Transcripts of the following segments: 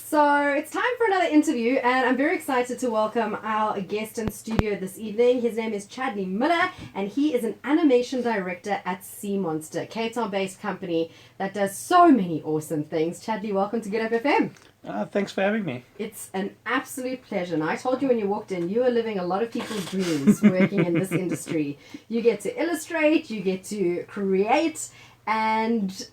So it's time for another interview, and I'm very excited to welcome our guest in studio this evening. His name is Chadley Miller, and he is an animation director at Sea Monster, Cape Town-based company that does so many awesome things. Chadley, welcome to Get Up FM. Thanks for having me. It's an absolute pleasure. And I told you when you walked in, you are living a lot of people's dreams working in this industry. You get to illustrate, you get to create, and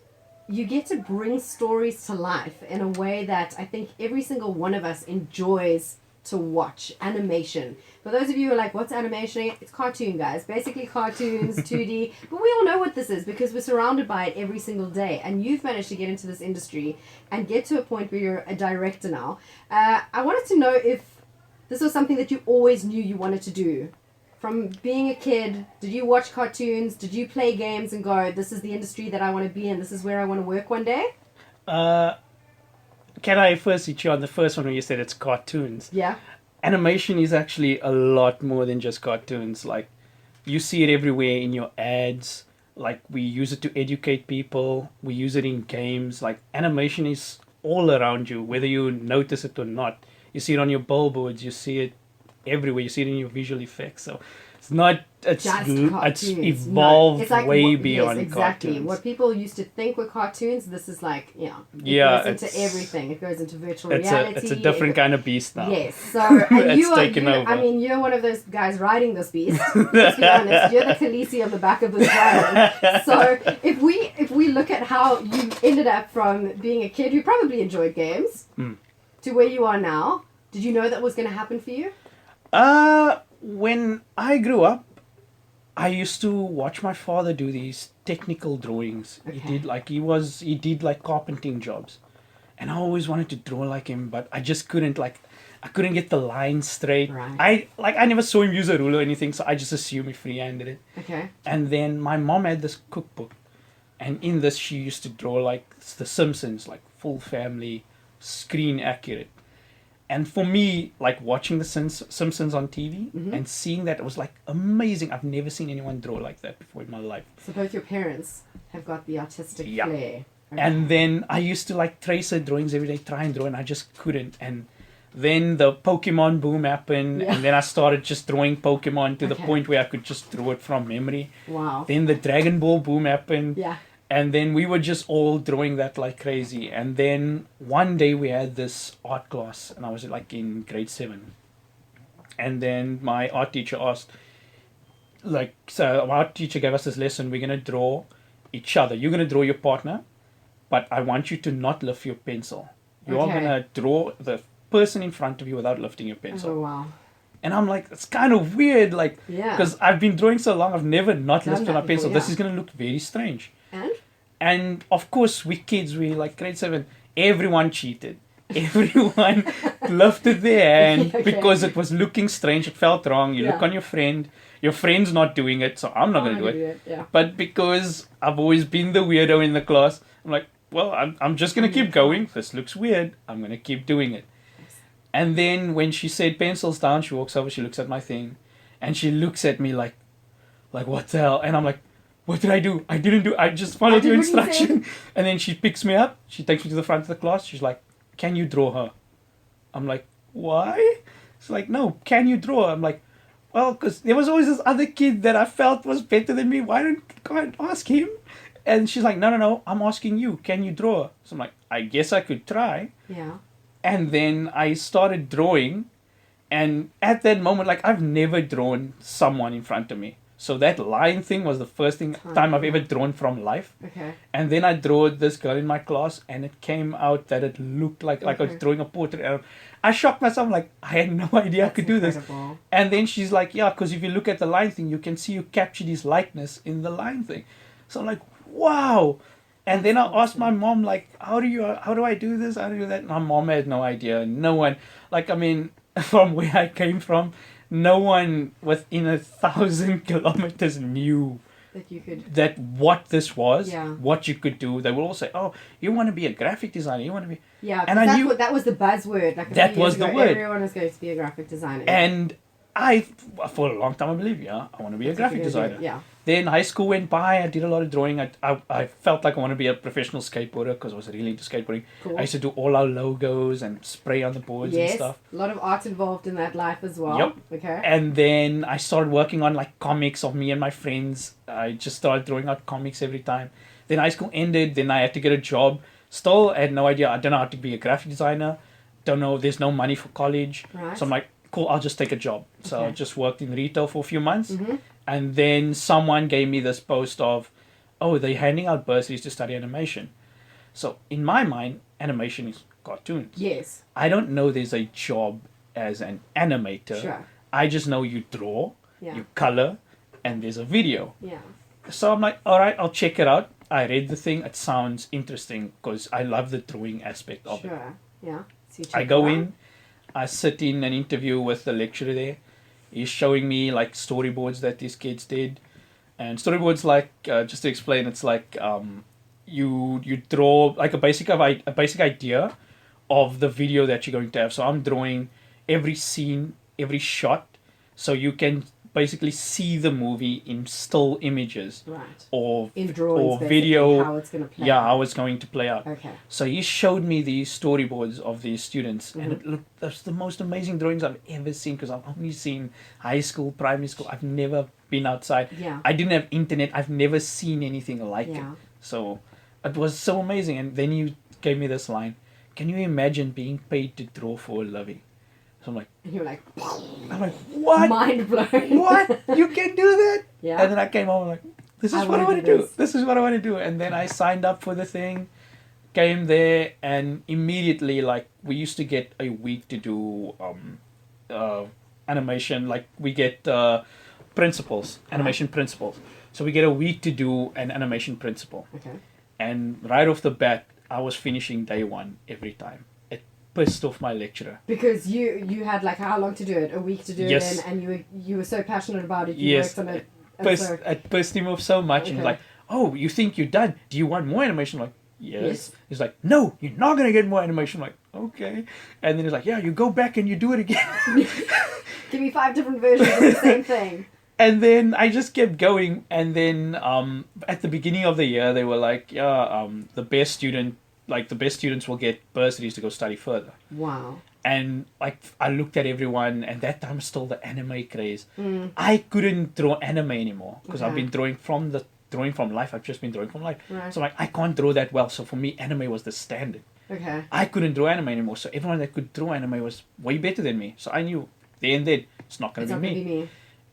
you get to bring stories to life in a way that I think every single one of us enjoys to watch. Animation. For those of you who are like, what's animation? It's cartoon, guys. Basically cartoons, 2D. But we all know what this is because we're surrounded by it every single day. And you've managed to get into this industry and get to a point where you're a director now. I wanted to know if this was something that you always knew you wanted to do. From being a kid, did you watch cartoons? Did you play games and go, this is the industry that I want to be in, this is where I want to work one day? Can I first hit you on the first one when you said it's cartoons? Yeah. Animation is actually a lot more than just cartoons. Like, you see it everywhere in your ads. Like, we use it to educate people. We use it in games. Like, animation is all around you, whether you notice it or not. You see it on your billboards. You see it everywhere. You see it in your visual effects. So it's not, it's evolved it's like, way beyond yes, exactly. cartoons. What people used to think were cartoons, this is like, it goes into everything. It goes into virtual reality. It's a different kind of beast now. Yes. So and over. I mean, you're one of those guys riding this beast. Let's be honest. You're the Khaleesi on the back of this wagon. So if we look at how you ended up from being a kid who probably enjoyed games to where you are now, did you know that was going to happen for you? When I grew up, I used to watch my father do these technical drawings. Okay. He did like carpenting jobs. And I always wanted to draw like him, but I just couldn't I couldn't get the lines straight. Right. I never saw him use a ruler or anything, so I just assumed he freehanded it. Okay. And then my mom had this cookbook, and in this she used to draw like The Simpsons, like full family, screen accurate. And for me, like watching The Simpsons on TV and seeing that, it was like amazing. I've never seen anyone draw like that before in my life. So both your parents have got the artistic flair. Okay. And then I used to like trace her drawings every day, try and draw, and I just couldn't. And then the Pokemon boom happened, and then I started just drawing Pokemon to the point where I could just draw it from memory. Wow. Then the Dragon Ball boom happened. Yeah. And then we were just all drawing that like crazy. And then one day we had this art class, and I was like in grade 7. And then my art teacher asked, so our art teacher gave us this lesson: we're going to draw each other. You're going to draw your partner, but I want you to not lift your pencil. You're going to draw the person in front of you without lifting your pencil. Oh, wow. And I'm like, it's kind of weird, like, because I've been drawing so long, I've never not lifted my pencil. This is going to look very strange. And of course, we kids, we like grade 7, everyone cheated. Everyone lifted their hand because it was looking strange. It felt wrong. You look on your friend's not doing it, so I'm not going to do it. Yeah. But because I've always been the weirdo in the class, I'm like, well, I'm just going to keep going. This looks weird. I'm going to keep doing it. And then when she said pencils down, she walks over, she looks at my thing, and she looks at me like what the hell? And I'm like, what did I do? I didn't do. I just followed your instruction. And then she picks me up. She takes me to the front of the class. She's like, can you draw her? I'm like, why? She's like, no, can you draw her? I'm like, well, because there was always this other kid that I felt was better than me. Why can't I ask him? And she's like, no, I'm asking you. Can you draw her? So I'm like, I guess I could try. Yeah. And then I started drawing. And at that moment, like, I've never drawn someone in front of me. So that line thing was the first time I've ever drawn from life. Okay. And then I drew this girl in my class, and it came out that it looked like I was drawing a portrait. And I shocked myself, like, I had no idea I could do this. And then she's like, yeah, because if you look at the line thing, you can see you captured his likeness in the line thing. So I'm like, wow. And then I asked my mom, like, how do I do this? How do I do that? And my mom had no idea. No one, like, I mean, from where I came from, no one within 1,000 kilometers knew that what this was, what you could do. They will all say, oh, you want to be a graphic designer, you want to be... Yeah, and I knew that was the buzzword. Like that was the word. Everyone is going to be a graphic designer. And I, for a long time, I believe, I want to be a graphic designer. Yeah. Then high school went by. I did a lot of drawing. I felt like I want to be a professional skateboarder because I was really into skateboarding. Cool. I used to do all our logos and spray on the boards and stuff. A lot of art involved in that life as well. Yep. Okay. And then I started working on like comics of me and my friends. I just started drawing out comics every time. Then high school ended. Then I had to get a job. Still, I had no idea. I don't know how to be a graphic designer. Don't know. There's no money for college. Right. So I'm like, cool, I'll just take a job. So I just worked in retail for a few months. Mm-hmm. And then someone gave me this post of, oh, they're handing out bursaries to study animation. So in my mind, animation is cartoons. Yes. I don't know there's a job as an animator. Sure. I just know you draw, Yeah. you color, and there's a video. Yeah. So I'm like, all right, I'll check it out. I read the thing. It sounds interesting because I love the drawing aspect of it. Sure. Yeah. So you I check go it out. in, I sit in an interview with the lecturer there. He's showing me like storyboards that these kids did. And storyboards, like, just to explain, it's like you draw like a basic idea of the video that you're going to have. So I'm drawing every scene, every shot, so you can basically see the movie in still images. Right. Or In drawings, or basically, video. how it's going to play Yeah, out. how it's going to play out. Okay. So he showed me these storyboards of these students, and Mm-hmm. it looked, that's the most amazing drawings I've ever seen because I've only seen high school, primary school. I've never been outside. Yeah. I didn't have internet. I've never seen anything like it. Yeah. So it was so amazing. And then you gave me this line: "Can you imagine being paid to draw for a living?" So I'm like, And you're like, what? mind blown. What? You can do that? Yeah. And then I came home like, this is I what I wanna want to do do. this. This is what I want to do. And then I signed up for the thing, came there, and immediately, like, we used to get a week to do animation. Like, we get principles, animation principles. So we get a week to do an animation principle. Okay. And right off the bat, I was finishing day one every time. It pissed off my lecturer. Because you had like how long to do it? A week to do Yes. it in, and you were so passionate about it. You Yes. worked on it. And so, It pissed him off so much. And he's Okay. like, oh, you think you're done? Do you want more animation? I'm like, yes. Yes. He's like, no, you're not going to get more animation. I'm like, okay. And then he's like, yeah, you go back and you do it again. give me 5 different versions of the same thing. And then I just kept going. And then at the beginning of the year, they were like, yeah, the best students will get bursaries to go study further. Wow. And like I looked at everyone, and that time was still the anime craze. Mm. I couldn't draw anime anymore because I've Okay. been drawing from life. I've just been drawing from life. Right. So like I can't draw that well. So for me, anime was the standard. Okay. I couldn't draw anime anymore. So everyone that could draw anime was way better than me. So I knew there and then it's not going It's to not be going me. to be me.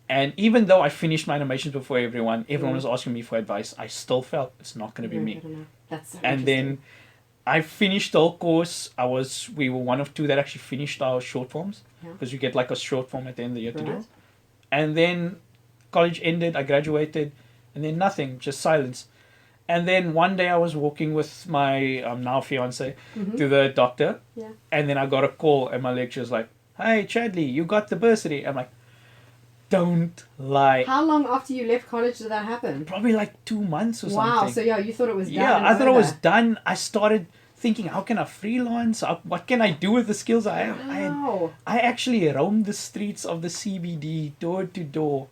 And even though I finished my animations before everyone was asking me for advice, I still felt it's not going to be No, me. I don't know. That's so And then I finished the whole course. We were one of two that actually finished our short forms Yeah. because you get like a short form at the end of the year to do. Right. And then college ended, I graduated, and then nothing, just silence. And then one day I was walking with my now fiance to the doctor, Yeah. and then I got a call, and my lecturer's like, "Hey, Chadley, you got the bursary." I'm like, "Don't lie." How long after you left college did that happen? Probably like 2 months or Wow. something. So yeah, you thought it was done. Yeah, and I thought I was over. done. I started thinking, how can I freelance? What can I do with the skills I have? Wow. I actually roamed the streets of the CBD door to door,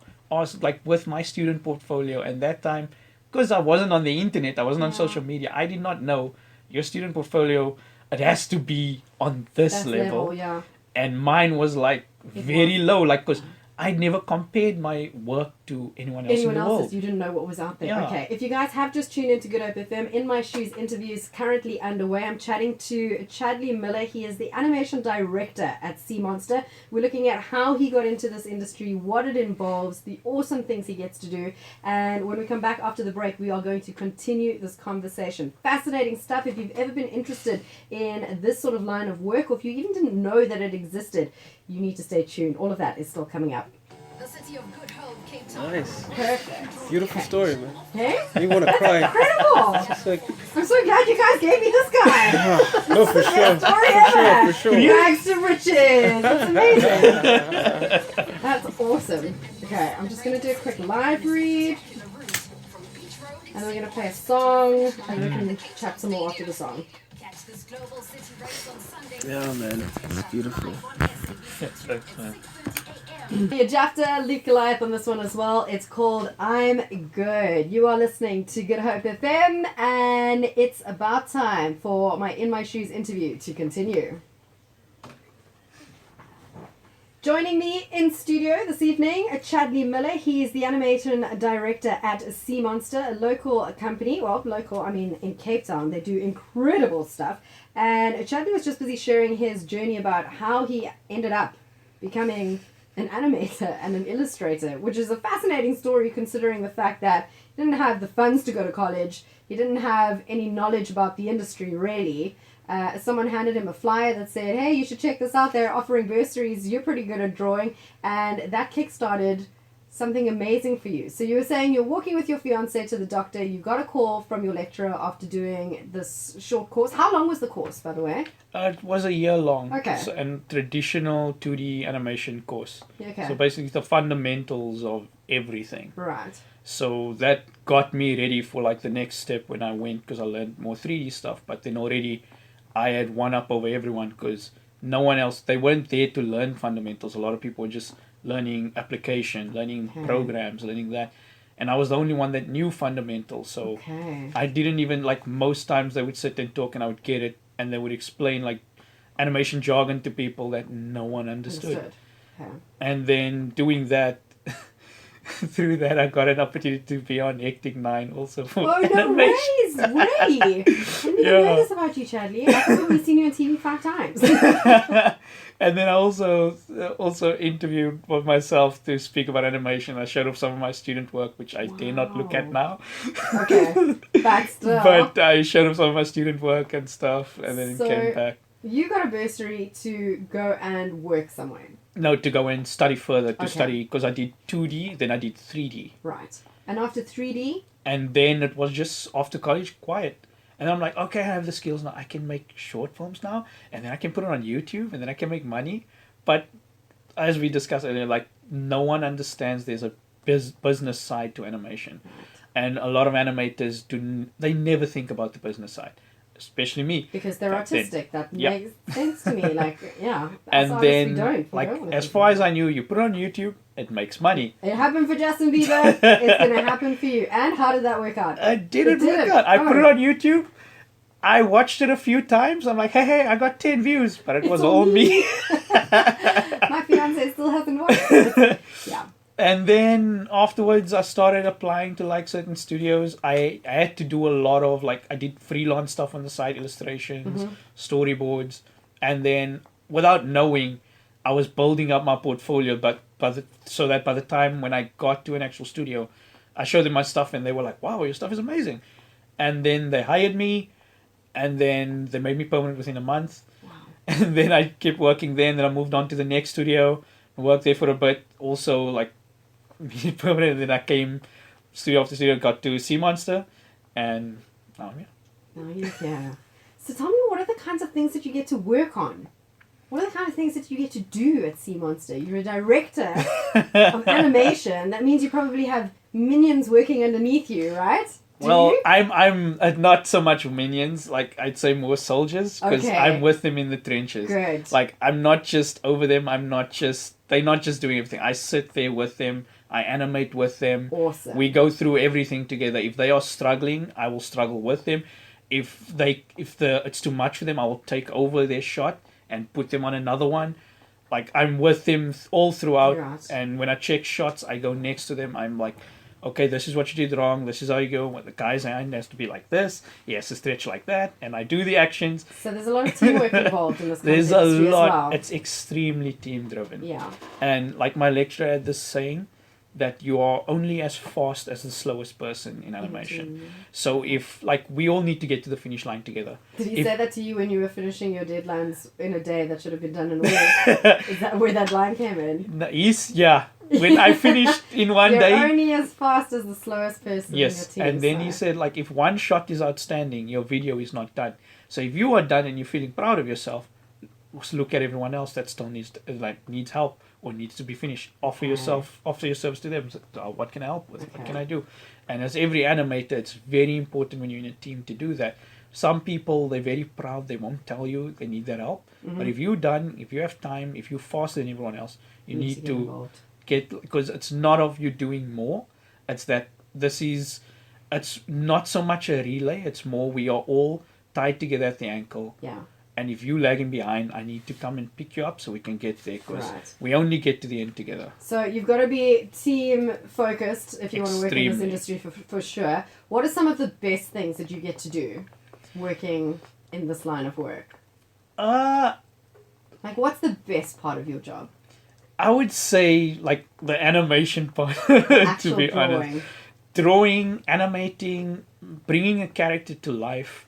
like with my student portfolio. And that time, because I wasn't on the internet, I wasn't on Yeah. social media, I did not know your student portfolio, it has to be on this That's level. yeah. And mine was like very low, like because I never compared my work to anyone else in Anyone the else's, world. you didn't know what was out there. Yeah. Okay, if you guys have just tuned in to Good Hope FM, In My Shoes interviews currently underway. I'm chatting to Chadley Miller. He is the animation director at Sea Monster. We're looking at how he got into this industry, what it involves, the awesome things he gets to do. And when we come back after the break, we are going to continue this conversation. Fascinating stuff. If you've ever been interested in this sort of line of work, or if you even didn't know that it existed, you need to stay tuned. All of that is still coming up. The city of Good Hope, Cape Town. Nice. Perfect. Beautiful story, man. Hey? You want to cry. Incredible! It's like, I'm so glad you guys gave me this guy. no, for sure. Story For ever. sure. Rags to riches. That's amazing. That's awesome. Okay, I'm just gonna do a quick live read, and we're gonna play a song, and we can chat some more after the song. Catch this global city race on Sunday. Yeah, man. It's beautiful. Thanks, man. Your Jafta Luke Goliath on this one as well. It's called I'm Good. You are listening to Good Hope FM, and it's about time for my In My Shoes interview to continue. Joining me in studio this evening, Chadley Miller. He is the animation director at Sea Monster, a local company. Well, local, I mean, in Cape Town. They do incredible stuff. And Chadley was just busy sharing his journey about how he ended up becoming an animator and an illustrator, which is a fascinating story considering the fact that he didn't have the funds to go to college. He didn't have any knowledge about the industry, really. Someone handed him a flyer that said, hey, you should check this out. They're offering bursaries. You're pretty good at drawing. And that kickstarted something amazing for you. So you were saying you're walking with your fiance to the doctor. You got a call from your lecturer after doing this short course. How long was the course, by the way? It was a year long. Okay. So, and traditional 2D animation course. Okay. So basically the fundamentals of everything. Right. So that got me ready for like the next step when I went, because I learned more 3D stuff. But then already I had one up over everyone because no one else, they weren't there to learn fundamentals. A lot of people were just learning application, learning programs, learning that. And I was the only one that knew fundamentals. So I didn't even, like most times they would sit and talk and I would get it and they would explain like animation jargon to people that no one understood. And then doing that, through that I got an opportunity to be on Hectic 9 also for animation. No ways! Way! I didn't know this about you, Chadley. I've probably seen you on TV 5 times. And then I also interviewed for myself to speak about animation. I showed off some of my student work, which I dare not look at now. Okay, but still. But I showed off some of my student work and stuff, and then came back. You got a bursary to go and work somewhere. No, to go and study further, study, because I did 2D, then I did 3D. Right. And after 3D? And then it was just after college, quiet. And I'm like, okay, I have the skills now. I can make short films now, and then I can put it on YouTube, and then I can make money. But as we discussed earlier, like no one understands there's a business side to animation. Right. And a lot of animators they never think about the business side. Especially me. Because they're artistic. That makes sense to me. Like, yeah. And then, like, as far as I knew, you put it on YouTube, it makes money. It happened for Justin Bieber. It's going to happen for you. And how did that work out? It didn't work out. I put it on YouTube. I watched it a few times. I'm like, hey, I got 10 views. But it was all me. My fiance still hasn't watched it. Yeah. And then afterwards, I started applying to like certain studios. I had to do a lot of like, I did freelance stuff on the side, illustrations, storyboards. And then without knowing, I was building up my portfolio. So that by the time when I got to an actual studio, I showed them my stuff and they were like, wow, your stuff is amazing. And then they hired me and then they made me permanent within a month. Wow. And then I kept working there and then I moved on to the next studio and worked there for a bit. Also like, permanent, and then I came studio after studio, got to Sea Monster, and Now you're here. So tell me, what are the kinds of things that you get to work on? What are the kind of things that you get to do at Sea Monster? You're a director of animation. That means you probably have minions working underneath you, right? I'm not so much minions. Like I'd say more soldiers because I'm with them in the trenches. Good. Like I'm not just over them. They're not just doing everything. I sit there with them. I animate with them. Awesome. We go through everything together. If they are struggling, I will struggle with them. If it's too much for them, I will take over their shot and put them on another one. Like I'm with them all throughout. Right. And when I check shots, I go next to them. I'm like, okay, this is what you did wrong. This is how you go. When the guy's hand has to be like this. He has to stretch like that. And I do the actions. So there's a lot of teamwork involved in this. There's a lot. As well. It's extremely team driven. Yeah. And like my lecturer had this saying that you are only as fast as the slowest person in animation. So if like we all need to get to the finish line together. Did he say that to you when you were finishing your deadlines in a day that should have been done in a week? Is that where that line came in? When I finished in one day. You're only as fast as the slowest person in your team. And then he said like if one shot is outstanding, your video is not done. So if you are done and you're feeling proud of yourself, look at everyone else that still needs help or needs to be finished. Offer your service to them. What can I help with? What can I do? And as every animator, it's very important when you're in a team to do that. Some people, they're very proud, they won't tell you they need that help. But if you're done, if you have time, if you're faster than everyone else, you need get to involved. get, because it's not of you doing more, it's that it's not so much a relay, it's more we are all tied together at the ankle. Yeah. And if you lagging behind, I need to come and pick you up so we can get there, because Right. we only get to the end together. So you've got to be team focused if you want to work in this Extremely. industry for sure. What are some of the best things that you get to do working in this line of work? Like, what's the best part of your job? I would say like the animation part, to Actual be drawing. honest. Drawing, animating, bringing a character to life.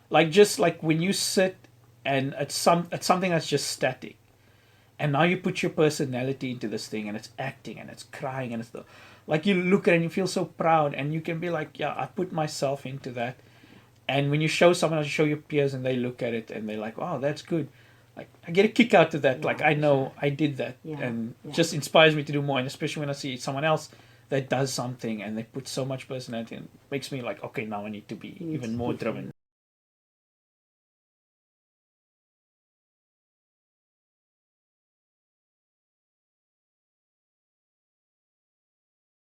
Like just like when you sit and it's something that's just static. And now you put your personality into this thing and it's acting and it's crying and like you look at it and you feel so proud and you can be like, yeah, I put myself into that. And when you show someone else, you show your peers and they look at it and they're like, oh, that's good. Like I get a kick out of that. Yeah, like I know sure. I did that. Yeah, And yeah. just inspires me to do more. And especially when I see someone else that does something and they put so much personality in, it makes me like, okay, now I need to be You need even to more be driven.